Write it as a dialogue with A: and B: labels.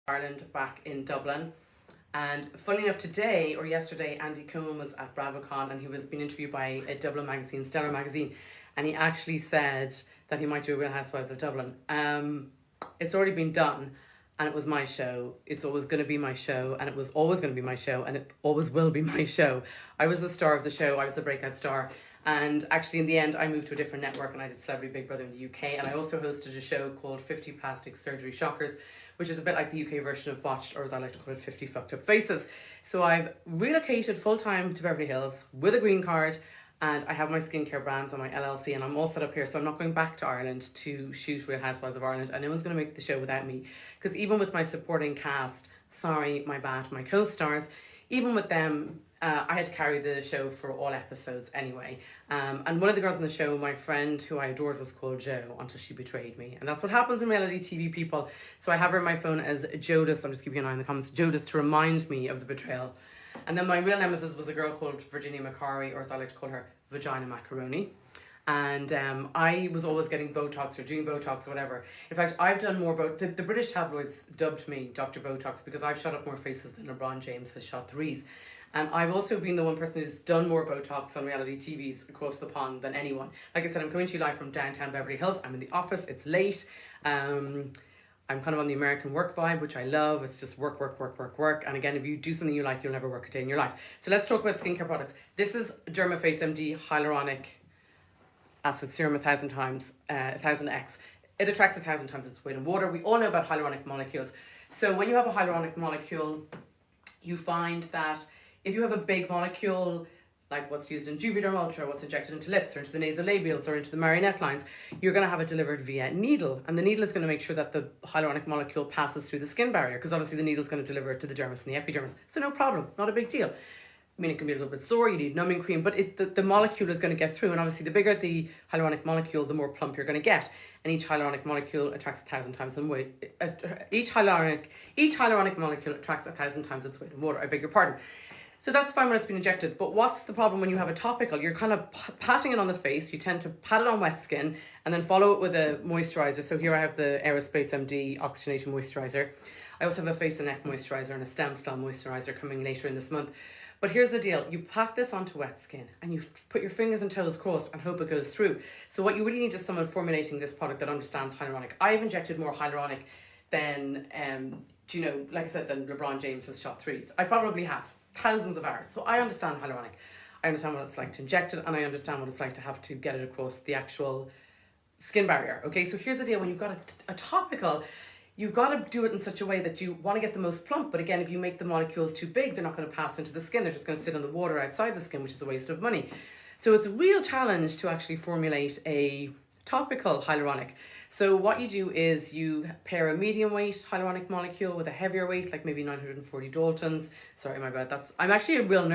A: Ireland back in Dublin. And funnily enough, today or yesterday, Andy Cohen was at BravoCon and he was being interviewed by a Dublin magazine, Stellar magazine, and he actually said that he might do a Real Housewives of Dublin. It's already been done, and it was my show. It's always going to be my show, and it was always going to be my show, and it always will be my show. I was the star of the show. I was the breakout star. And actually, in the end, I moved to a different network and I did Celebrity Big Brother in the UK. And I also hosted a show called 50 Plastic Surgery Shockers, which is a bit like the UK version of Botched, or as I like to call it, 50 Fucked Up Faces. So I've relocated full-time to Beverly Hills with a green card, and I have my skincare brands on my LLC, and I'm all set up here. So I'm not going back to Ireland to shoot Real Housewives of Ireland, and no one's going to make the show without me. Because even with my supporting cast, sorry, my bad, my co-stars, even with them, I had to carry the show for all episodes anyway. And one of the girls on the show, my friend who I adored, was called Jo until she betrayed me. And that's what happens in reality TV, people. So I have her in my phone as Jodis. I'm just keeping an eye on the comments. Jodis, to remind me of the betrayal. And then my real nemesis was a girl called Virginia McCarry, or as I like to call her, Vagina Macaroni. And I was always getting Botox or doing Botox or whatever. In fact, I've done more the British tabloids dubbed me Dr. Botox because I've shot up more faces than LeBron James has shot threes. And I've also been the one person who's done more Botox on reality TVs across the pond than anyone. Like I said, I'm coming to you live from downtown Beverly Hills. I'm in the office, it's late. I'm kind of on the American work vibe, which I love. It's just work, work, work, work, work. And again, if you do something you like, you'll never work a day in your life. So let's talk about skincare products. This is Dermaface MD Hyaluronic Acid Serum 1,000 times, 1000x. It attracts 1,000 times its weight in water. We all know about hyaluronic molecules. So when you have a hyaluronic molecule, you find that if you have a big molecule, like what's used in Juvederm Ultra, what's injected into lips or into the nasolabials or into the marionette lines, you're going to have it delivered via needle. And the needle is going to make sure that the hyaluronic molecule passes through the skin barrier, because obviously the needle is going to deliver it to the dermis and the epidermis. So no problem, not a big deal. I mean, it can be a little bit sore, you need numbing cream, but the molecule is going to get through. And obviously the bigger the hyaluronic molecule, the more plump you're going to get. And each hyaluronic molecule attracts 1,000 times in weight. Each hyaluronic molecule attracts 1,000 times its weight in water. I beg your pardon. So that's fine when it's been injected, but what's the problem when you have a topical? You're kind of patting it on the face. You tend to pat it on wet skin and then follow it with a moisturizer. So here I have the Aerospace MD Oxygenation Moisturizer. I also have a face and neck moisturizer and a stem cell moisturizer coming later in this month. But here's the deal. You pat this onto wet skin and you put your fingers and toes crossed and hope it goes through. So what you really need is someone formulating this product that understands hyaluronic. I've injected more hyaluronic than, like I said, than LeBron James has shot threes. I probably have. Thousands of hours. So I understand hyaluronic. I understand what it's like to inject it, and I understand what it's like to have to get it across the actual skin barrier. Okay, so here's the deal. When you've got a topical, you've got to do it in such a way that you want to get the most plump. But again, if you make the molecules too big, they're not going to pass into the skin. They're just going to sit in the water outside the skin, which is a waste of money. So it's a real challenge to actually formulate a topical hyaluronic. So what you do is you pair a medium weight hyaluronic molecule with a heavier weight, like maybe 940 Daltons. Sorry, my bad. I'm actually a real nerd.